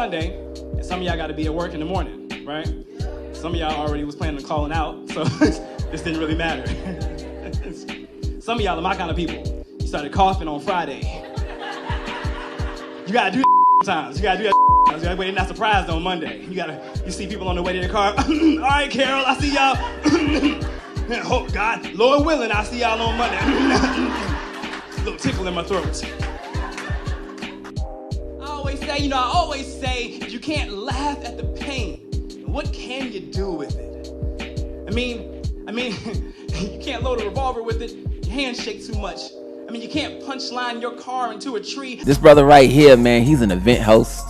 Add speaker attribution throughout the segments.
Speaker 1: Sunday, and some of y'all got to be at work in the morning, right? Some of y'all already was planning on calling out, so this didn't really matter. Some of y'all are my kind of people. You started coughing on Friday. You gotta do that sometimes. You gotta do that sometimes. You gotta wait, not surprised on Monday. You see people on the way to the car. All right, Carol, I see y'all. Oh, God, Lord willing, I'll see y'all on Monday. A little tickle in my throat. I always say, you can't laugh at the pain. What can you do with it? I mean, you can't load a revolver with it. Your hands shake too much. I mean, you can't punchline your car into a tree.
Speaker 2: This brother right here, man, he's an event host.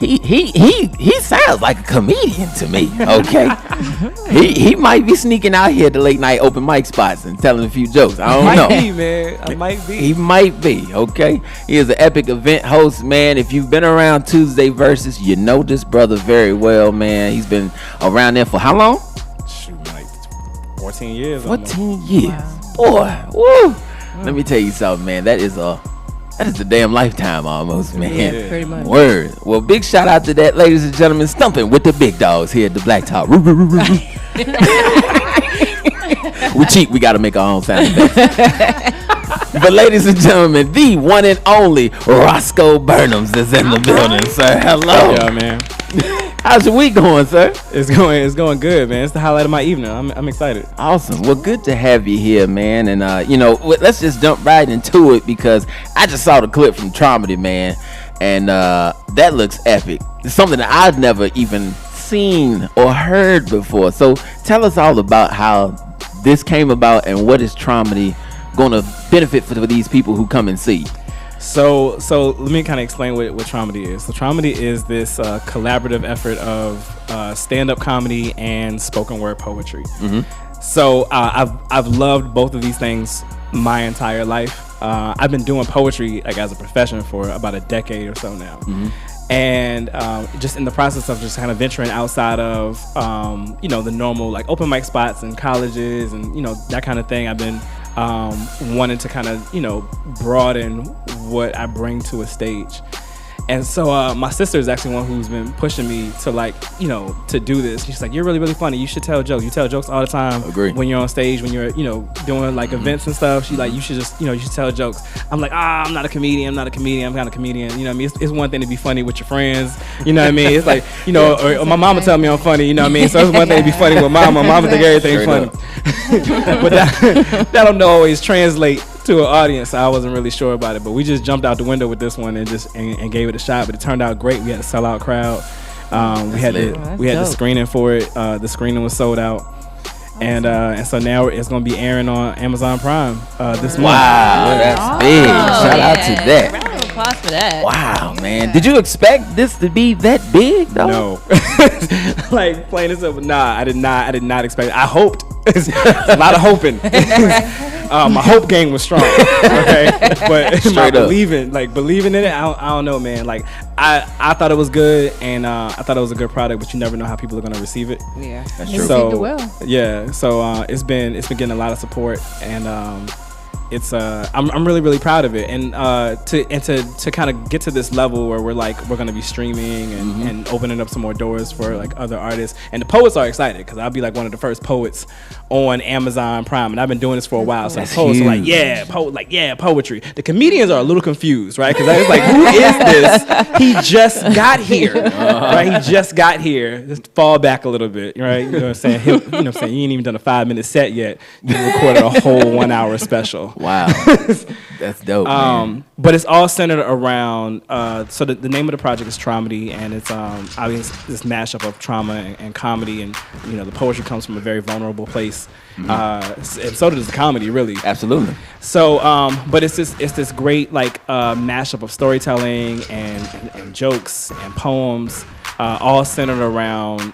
Speaker 2: He sounds like a comedian to me. Okay, he might be sneaking out here to late night open mic spots and telling a few jokes. I don't know.
Speaker 3: I might be.
Speaker 2: He might be. Okay, he is an epic event host, man. If you've been around Tuesday Versus, you know this brother very well, man. He's been around there for how long?
Speaker 3: Shoot, like 14 years.
Speaker 2: 14 years. Wow. Boy, woo. Let me tell you something, man. That is a damn lifetime almost, man.
Speaker 4: Yeah, pretty much.
Speaker 2: Word. Well, big shout out to that, ladies and gentlemen. Stumping with the big dogs here at the Black Talk. We cheap. We got to make our own sound effects. But ladies and gentlemen, the one and only Roscoe Burnems is in the building, sir. Hello.
Speaker 3: Yeah, man.
Speaker 2: How's your week going, sir?
Speaker 3: It's going good, man. It's the highlight of my evening. I'm excited.
Speaker 2: Awesome. Well, good to have you here, man. And let's just jump right into it because I just saw the clip from Traumedy, man, and that looks epic. It's something that I've never even seen or heard before. So tell us all about how this came about and what is Traumedy going to benefit for these people who come and see.
Speaker 3: So let me kind of explain what Traumedy is. So Traumedy is this collaborative effort of stand-up comedy and spoken word poetry. Mm-hmm. So I've loved both of these things my entire life. I've been doing poetry like as a profession for about a decade or so now. Mm-hmm. And just in the process of just kind of venturing outside of the normal like open mic spots and colleges and that kind of thing, I've been wanting to kind of broaden what I bring to a stage. And so my sister is actually one who's been pushing me to to do this. She's like, you're really, really funny. You should tell jokes. You tell jokes all the time.
Speaker 2: Agree.
Speaker 3: When you're on stage, when you're, doing like events and stuff. She's like, you should just, you should tell jokes. I'm like, I'm not a comedian. I'm not a comedian. I'm not a comedian. You know what I mean? It's one thing to be funny with your friends. You know what I mean? It's like, or my mama tell me I'm funny. You know what I mean? So it's one thing to be funny with mama. Mama think everything's funny. But that don't always translate to an audience. I wasn't really sure about it, but we just jumped out the window with this one and gave it a shot. But it turned out great. We had a sellout crowd. We had the screening for it. The screening was sold out, and so now it's going to be airing on Amazon Prime this month.
Speaker 2: Wow, that's big! Shout out to that.
Speaker 4: Round of applause for that.
Speaker 2: Wow, man. Did you expect this to be that big, though?
Speaker 3: No. Like plain and simple. Nah, I did not expect it. I hoped. It's a lot of hoping. My hope game was strong, okay, but my believing in it, I don't know, man. Like I thought it was good, and I thought it was a good product, but you never know how people are gonna receive it.
Speaker 4: Yeah,
Speaker 2: that's true.
Speaker 3: So yeah, so it's been getting a lot of support, and I'm really, really proud of it, and to kind of get to this level where we're gonna be streaming and opening up some more doors for like other artists, and the poets are excited because I'll be like one of the first poets on Amazon Prime, and I've been doing this for a while. So the poets are like, poetry. The comedians are a little confused, right? Because I was like, who is this? He just got here, right? He just got here. Just fall back a little bit, right? You know what I'm saying? You ain't even done a 5-minute set yet. You recorded a whole 1 hour special.
Speaker 2: Wow, that's dope.
Speaker 3: But it's all centered around. So the name of the project is Traumedy, and it's obviously this mashup of trauma and comedy, and the poetry comes from a very vulnerable place. And so does the comedy, really.
Speaker 2: Absolutely.
Speaker 3: So, but it's this great like mashup of storytelling and jokes and poems. All centered around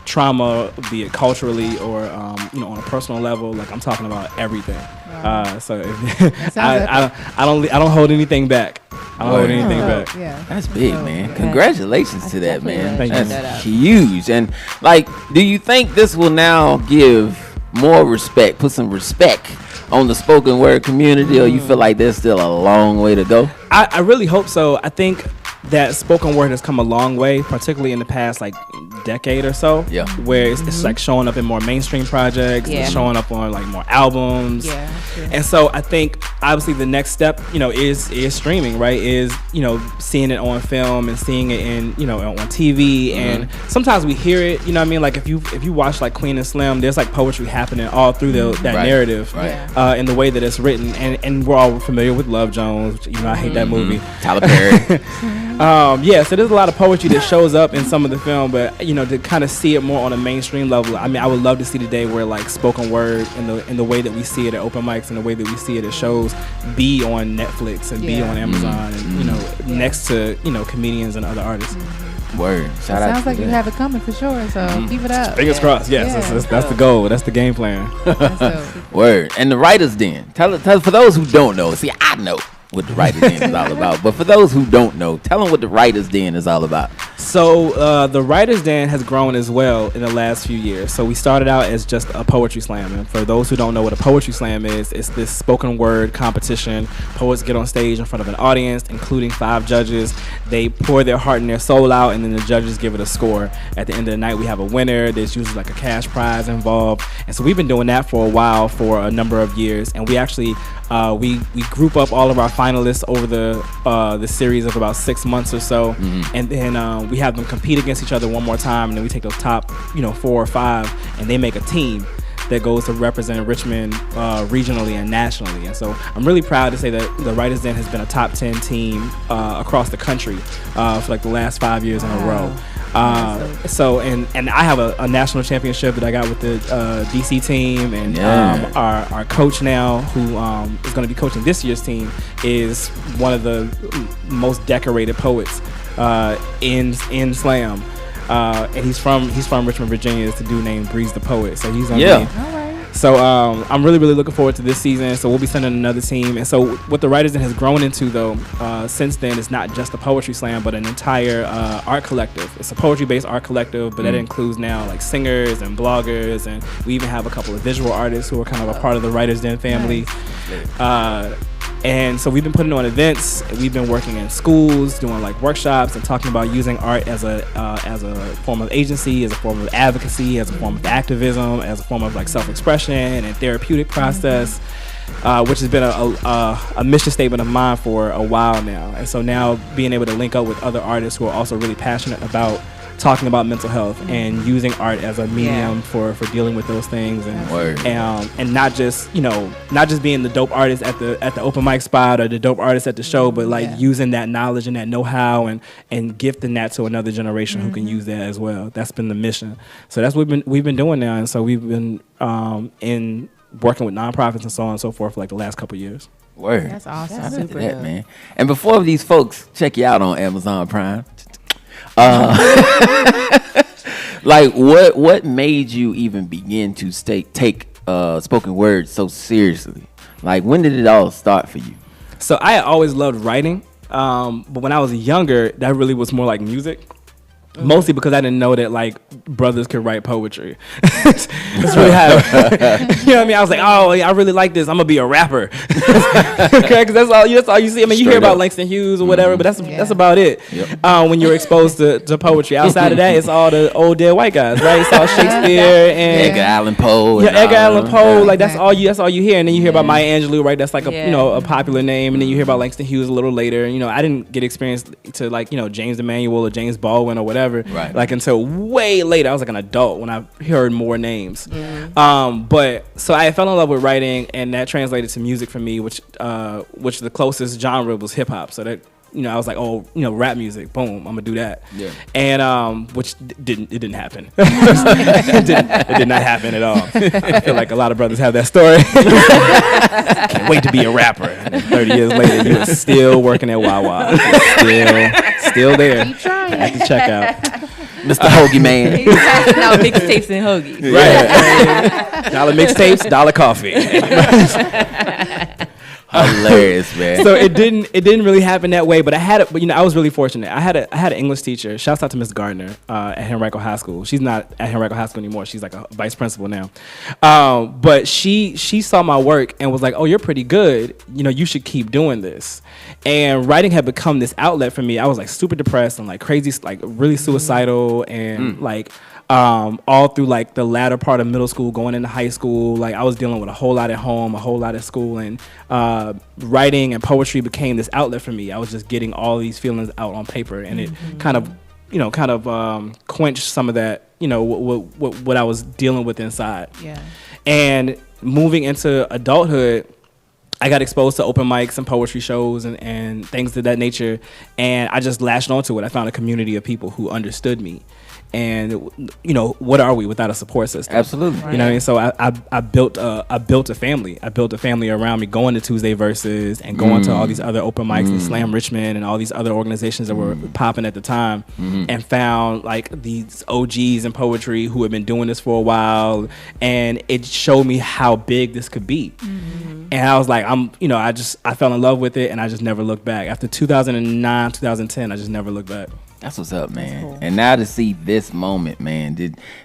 Speaker 3: trauma, be it culturally or on a personal level. Like I'm talking about everything. Wow. So I don't hold anything back. I don't hold anything back.
Speaker 4: Yeah.
Speaker 2: That's big, man. Congratulations to that, man.
Speaker 3: Thank you.
Speaker 2: That's huge. And like, do you think this will now give more respect, put some respect on the spoken word community, or you feel like there's still a long way to go?
Speaker 3: I really hope so. I think that spoken word has come a long way, particularly in the past like decade or so.
Speaker 2: Yeah.
Speaker 3: Where it's like showing up in more mainstream projects, it's showing up on like more albums.
Speaker 4: Yeah. Sure.
Speaker 3: And so I think obviously the next step, is streaming, right? Is, seeing it on film and seeing it in, on TV. And sometimes we hear it, like if you watch like Queen and Slim, there's like poetry happening all through that narrative, in the way that it's written. And we're all familiar with Love Jones, which, I hate that movie.
Speaker 2: Tyler Perry.
Speaker 3: So there's a lot of poetry that shows up in some of the film, but to kind of see it more on a mainstream level, I mean, I would love to see the day where like spoken word in the way that we see it at open mics and the way that we see it at shows be on Netflix and be on Amazon and next to comedians and other artists.
Speaker 2: Word. Shout out.
Speaker 4: Sounds like you have it coming for sure. So keep it up.
Speaker 3: Fingers crossed. Yes, that's the goal. That's the game plan.
Speaker 2: Word. And the Writers Den. Tell for those who don't know. See, I know what the Writers Den is all about, but for those who don't know, tell them what the Writers Den is all about.
Speaker 3: So the Writers Den has grown as well in the last few years. So we started out as just a poetry slam, and for those who don't know what a poetry slam is, it's this spoken word competition. Poets get on stage in front of an audience, including 5 judges. They pour their heart and their soul out, and then the judges give it a score. At the end of the night, we have a winner. There's usually like a cash prize involved, and so we've been doing that for a while, for a number of years. And we actually we group up all of our finalists over the series of about 6 months or so, and then we have them compete against each other one more time, and then we take those top 4 or 5, and they make a team that goes to represent Richmond regionally and nationally. And so I'm really proud to say that the Writers Den has been a top 10 team across the country for like the last 5 years in a row. So and I have a national championship that I got with the DC team, and our coach now, who is going to be coaching this year's team, is one of the most decorated poets in slam. And he's from Richmond, Virginia. It's a dude named Breeze the Poet. So he's on me. So I'm really looking forward to this season. So we'll be sending another team. And so what the Writers Den has grown into, though, since then, is not just a poetry slam, but an entire art collective. It's a poetry-based art collective, but that includes now like singers and bloggers, and we even have a couple of visual artists who are kind of a part of the Writers Den family. And so we've been putting on events. We've been working in schools, doing like workshops, and talking about using art as a form of agency, as a form of advocacy, as a form of activism, as a form of like self-expression and therapeutic process, which has been a mission statement of mine for a while now. And so now being able to link up with other artists who are also really passionate about talking about mental health and using art as a medium for dealing with those things, and not just being the dope artist at the open mic spot or the dope artist at the show, but like using that knowledge and that know-how and gifting that to another generation who can use that as well. That's been the mission. So that's what we've been doing now, and so we've been in working with nonprofits and so on and so forth for like the last couple of years.
Speaker 2: Word.
Speaker 4: That's awesome.
Speaker 2: Shout out to that, man. And before these folks check you out on Amazon Prime, like what made you even begin to take spoken word so seriously? Like, when did it all start for you?
Speaker 3: So I always loved writing, but when I was younger, that really was more like music. Mostly because I didn't know that like brothers could write poetry. That's really how. You know what I mean? I was like, oh, I really like this. I'm gonna be a rapper. Okay, because that's all you see. I mean, you hear about Langston Hughes or whatever, but that's about it. Yep. When you're exposed to poetry, outside of that, it's all the old dead white guys, right? It's all Shakespeare and
Speaker 2: Edgar Allan Poe.
Speaker 3: Edgar Allan Poe. Like that's all you hear, and then you hear about Maya Angelou, right? That's like a popular name, and then you hear about Langston Hughes a little later. I didn't get experience to like James Emmanuel or James Baldwin or whatever.
Speaker 2: Right.
Speaker 3: Like until way later. I was like an adult when I heard more names. But so I fell in love with writing, and that translated to music for me, which the closest genre was hip hop. So that I was like, rap music, boom, I'm gonna do that. Yeah. And which didn't happen. It did not happen at all. I feel like a lot of brothers have that story. Can't wait to be a rapper. And then 30 years later, you're still working at Wawa. Still there.
Speaker 4: Keep trying.
Speaker 3: At the checkout.
Speaker 2: Mr. Hoagie Man.
Speaker 5: He's passing out mixtapes and hoagies.
Speaker 3: Right. $1 mixtapes, $1 coffee.
Speaker 2: Hilarious, man.
Speaker 3: So it didn't really happen that way, but I was really fortunate. I had an English teacher. Shouts out to Miss Gardner at Henrico High School. She's not at Henrico High School anymore. She's like a vice principal now. But she saw my work and was like, "Oh, you're pretty good. You should keep doing this." And writing had become this outlet for me. I was like super depressed and like crazy, like really suicidal, and like all through like the latter part of middle school, going into high school. Like I was dealing with a whole lot at home, a whole lot at school, and writing and poetry became this outlet for me. I was just getting all these feelings out on paper, and it kind of quenched some of that, what I was dealing with inside.
Speaker 4: Yeah.
Speaker 3: And moving into adulthood, I got exposed to open mics and poetry shows and things of that nature, and I just latched onto it. I found a community of people who understood me. And what are we without a support system?
Speaker 2: Absolutely.
Speaker 3: You know what I mean? So I built a family. I built a family around me, going to Tuesday Verses and going to all these other open mics and Slam Richmond and all these other organizations that were popping at the time, and found like these OGs in poetry who had been doing this for a while, and it showed me how big this could be. And I was like, I fell in love with it, and I just never looked back. After 2009, 2010, I just never looked back.
Speaker 2: That's what's up, man.
Speaker 4: Cool.
Speaker 2: And now to see this moment, man,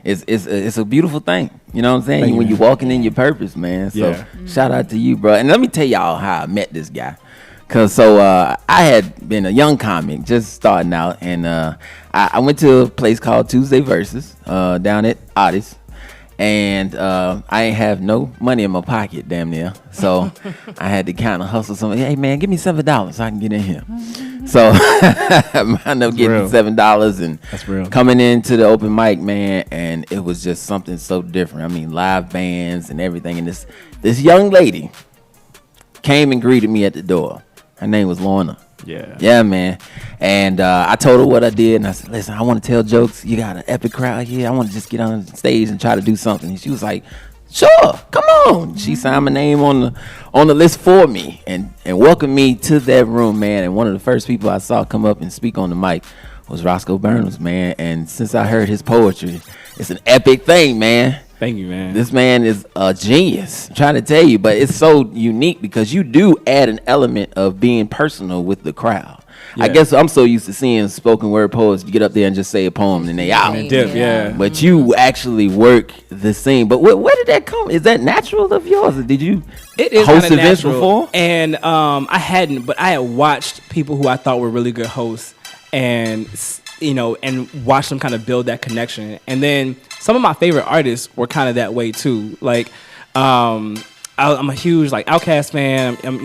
Speaker 2: it's a beautiful thing. You know what I'm saying?
Speaker 3: Thank you,
Speaker 2: when
Speaker 3: man.
Speaker 2: you're walking in your purpose, man. So
Speaker 3: Yeah.
Speaker 2: shout out to you, bro. And let me tell y'all how I met this guy. Cause I had been a young comic, just starting out, and I went to a place called Tuesday Verses down at Otis. And I ain't have no money in my pocket, damn near. So I had to kind of hustle something. Hey, man, give me $7 so I can get in here. So I ended up getting
Speaker 3: real.
Speaker 2: $7 and
Speaker 3: That's real.
Speaker 2: coming into the open mic, man. And it was just something so different. I mean, live bands and everything. And this young lady came and greeted me at the door. Her name was Lorna. Yeah, man. And I told her what I did, and I said, listen, I want to tell jokes. You got an epic crowd here. I want to just get on stage and try to do something. And she was like, sure, come on. She signed my name on the list for me and welcomed me to that room, man. And one of the first people I saw come up and speak on the mic was Roscoe Burnems, man. And since I heard his poetry, it's an epic thing, man.
Speaker 3: Thank you, man.
Speaker 2: This man is a genius. I'm trying to tell you, but it's so unique because you do add an element of being personal with the crowd. I
Speaker 3: Yeah.
Speaker 2: guess I'm so used to seeing spoken word poets get up there and just say a poem and they out.
Speaker 3: And dip, yeah.
Speaker 2: But you actually work the scene. But where did that come? Is that natural of yours, or did you
Speaker 3: It is
Speaker 2: host
Speaker 3: kinda
Speaker 2: events
Speaker 3: natural.
Speaker 2: before?
Speaker 3: And I hadn't, but I had watched people who I thought were really good hosts, and and watched them kind of build that connection. And then some of my favorite artists were kind of that way too. Like, I'm a huge like Outkast fan. I'm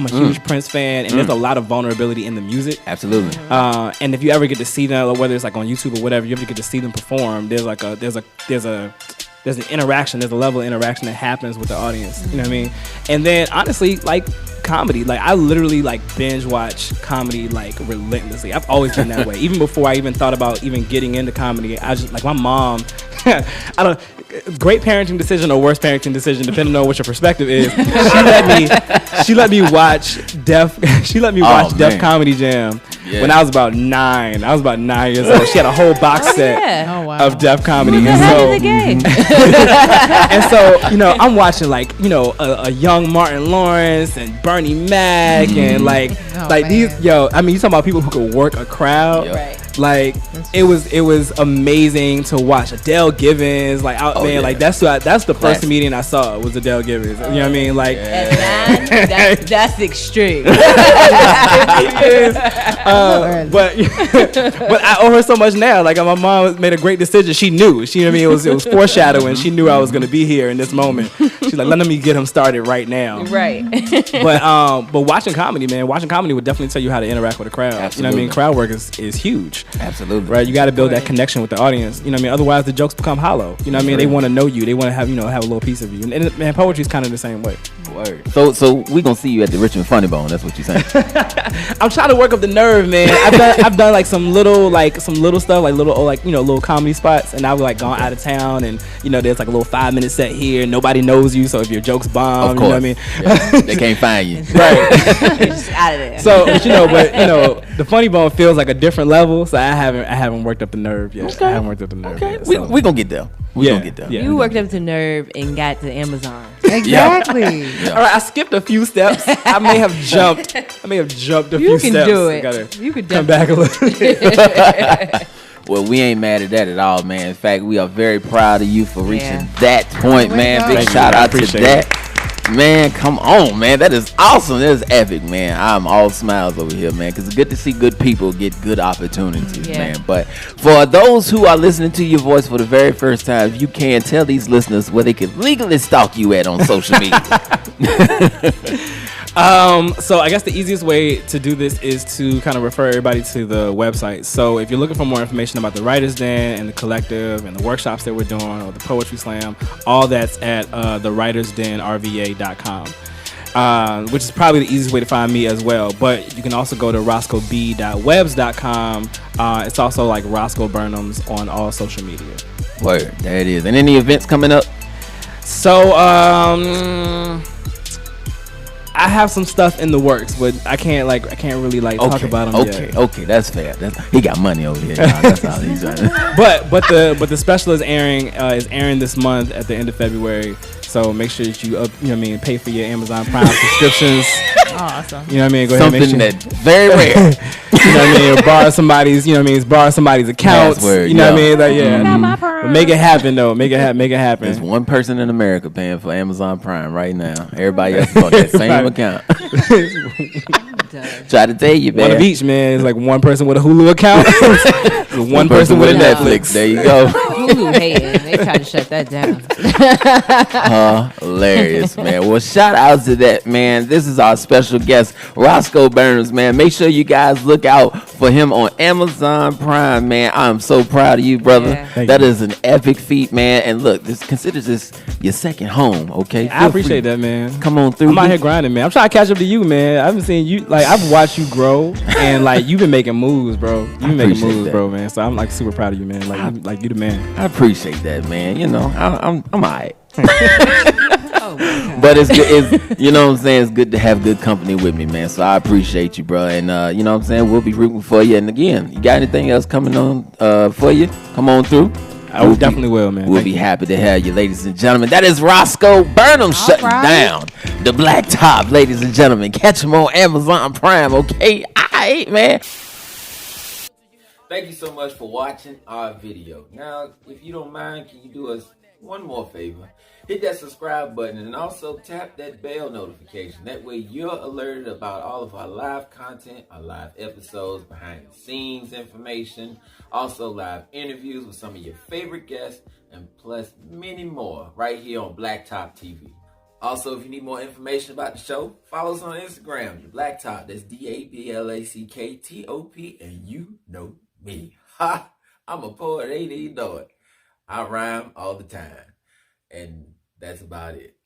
Speaker 3: a huge Prince fan, and there's a lot of vulnerability in the music.
Speaker 2: Absolutely.
Speaker 3: And if you ever get to see them, or whether it's like on YouTube or whatever, you ever get to see them perform, there's an interaction, there's a level of interaction that happens with the audience. You know what I mean? And then honestly, like comedy, like I literally like binge watch comedy like relentlessly. I've always been that way. Even before I even thought about even getting into comedy, I just like my mom. Great parenting decision or worst parenting decision, depending on what your perspective is. She let me watch Def Comedy Jam when I was about 9. I was about 9 years old. She had a whole box set
Speaker 5: Yeah.
Speaker 4: Oh, wow.
Speaker 3: of Def Comedy.
Speaker 5: Ahead of the game.
Speaker 3: And so, I'm watching a young Martin Lawrence and Bernie Mac and
Speaker 4: Oh,
Speaker 3: these,
Speaker 4: man.
Speaker 3: I mean, you talking about people who could work a crowd.
Speaker 5: Right.
Speaker 3: Like it was amazing to watch. Adele Givens, that's the first
Speaker 2: Classic.
Speaker 3: comedian I saw was Adele Givens. You know what I mean? Like
Speaker 5: At 9, that's extreme.
Speaker 3: but I owe her so much now. Like my mom made a great decision. She knew. She, you know what I mean? It was foreshadowing. She knew I was gonna be here in this moment. She's like, let me get him started right now.
Speaker 5: Right.
Speaker 3: But watching comedy, man, would definitely tell you how to interact with a crowd.
Speaker 2: Absolutely.
Speaker 3: You know what I mean? Crowd work is huge.
Speaker 2: Absolutely.
Speaker 3: Right, you got to build that connection with the audience. You know what I mean? Otherwise, the jokes become hollow. You know what I mean? They want to know you. They want to have a little piece of you. And man, poetry is kind of the same way.
Speaker 2: Word. So we gonna see you at the Richmond Funny Bone. That's what you're saying.
Speaker 3: I'm trying to work up the nerve, man. I've done like some little stuff, like little comedy spots, and I've like gone out of town, and there's like a little 5-minute set here. Nobody knows you, so if your jokes bomb,
Speaker 2: Of course.
Speaker 3: you know what I mean?
Speaker 2: Yeah. They can't find you.
Speaker 3: Right.
Speaker 5: You're just out of there.
Speaker 3: So, the Funny Bone feels like a different level. So I haven't worked up the nerve yet.
Speaker 2: Okay.
Speaker 3: I haven't worked up the nerve
Speaker 2: Okay.
Speaker 3: yet.
Speaker 2: We
Speaker 3: So.
Speaker 2: gonna get there. We gonna get there.
Speaker 3: Yeah.
Speaker 5: You worked up to nerve and got to Amazon.
Speaker 4: Exactly.
Speaker 3: All right, I skipped a few steps. I may have jumped a few steps.
Speaker 5: You can do it.
Speaker 3: Gotta
Speaker 5: You can
Speaker 3: come back a little bit.
Speaker 2: Well, we ain't mad at that at all, man. In fact, we are very proud of you for reaching
Speaker 5: Yeah.
Speaker 2: that point, man. Big
Speaker 3: Thank you.
Speaker 2: shout
Speaker 3: I
Speaker 2: out to
Speaker 3: appreciate
Speaker 2: that. Man, come on, man. That is awesome. That is epic, man. I'm all smiles over here, man, because it's good to see good people get good opportunities,
Speaker 5: Yeah.
Speaker 2: man. But for those who are listening to your voice for the very first time, if you can, tell these listeners where they can legally stalk you at on social media.
Speaker 3: So I guess the easiest way to do this is to kind of refer everybody to the website. So if you're looking for more information about the Writers Den and the collective and the workshops that we're doing or the poetry slam, all that's at thewritersdenrva.com, which is probably the easiest way to find me as well. But you can also go to roscoeb.webs.com. It's also like Roscoe Burnems on all social media.
Speaker 2: Word, there it is. And any events coming up?
Speaker 3: So I have some stuff in the works, but I can't really talk about them yet.
Speaker 2: Okay, that's fair. He got money over here. Y'all. That's all he's trying.
Speaker 3: But the special is airing this month at the end of February. So make sure that you pay for your Amazon Prime subscriptions.
Speaker 5: Awesome.
Speaker 3: You know what I mean? Go ahead and
Speaker 2: Something
Speaker 3: make sure.
Speaker 2: that's very rare.
Speaker 3: You know what I mean? Or borrow somebody's. Borrow somebody's accounts.
Speaker 2: Password,
Speaker 3: you know what I mean? Like, yeah.
Speaker 5: Not my Prime.
Speaker 3: But make it happen though. Make it happen.
Speaker 2: There's one person in America paying for Amazon Prime right now. Everybody else is on that same account. Try to tell you, man.
Speaker 3: One of each, man. It's like one person with a Hulu account. one person with a Netflix.
Speaker 2: There you go.
Speaker 5: Hulu hating. They tried to shut that down.
Speaker 2: Hilarious, man. Well, shout out to that, man. This is our special guest, Roscoe Burnems, man. Make sure you guys look out for him on Amazon Prime, man. I'm so proud of you, brother.
Speaker 5: Yeah.
Speaker 2: That is an epic feat, man. And look, consider this your second home, okay?
Speaker 3: I appreciate that, man.
Speaker 2: Come on through.
Speaker 3: I'm out here grinding, man. I'm trying to catch up to you, man. I've been seeing you, I've watched you grow, and you've been making moves, bro. You've been making moves,
Speaker 2: that,
Speaker 3: bro, man. So I'm super proud of you, man. You the man.
Speaker 2: I appreciate that, man. You know, I'm alright.
Speaker 5: Oh,
Speaker 2: But it's good. It's, you know what I'm saying? It's good to have good company with me, man. So I appreciate you, bro. And you know what I'm saying? We'll be rooting for you. And again, you got anything else coming on for you? Come on through.
Speaker 3: I definitely will, man.
Speaker 2: We'll be happy to have you, ladies and gentlemen. That is Roscoe Burnems shutting down the Black Top, ladies and gentlemen. Catch him on Amazon Prime, okay? All right, man. Thank you so much for watching our video. Now, if you don't mind, can you do us one more favor? Hit that subscribe button and also tap that bell notification. That way you're alerted about all of our live content, our live episodes, behind the scenes information, also live interviews with some of your favorite guests, and plus many more right here on Blacktop TV. Also, if you need more information about the show, follow us on Instagram, the Blacktop. That's DABLACKTOP, and you know me. Ha! I'm a poet, ain't even know it. I rhyme all the time. And that's about it.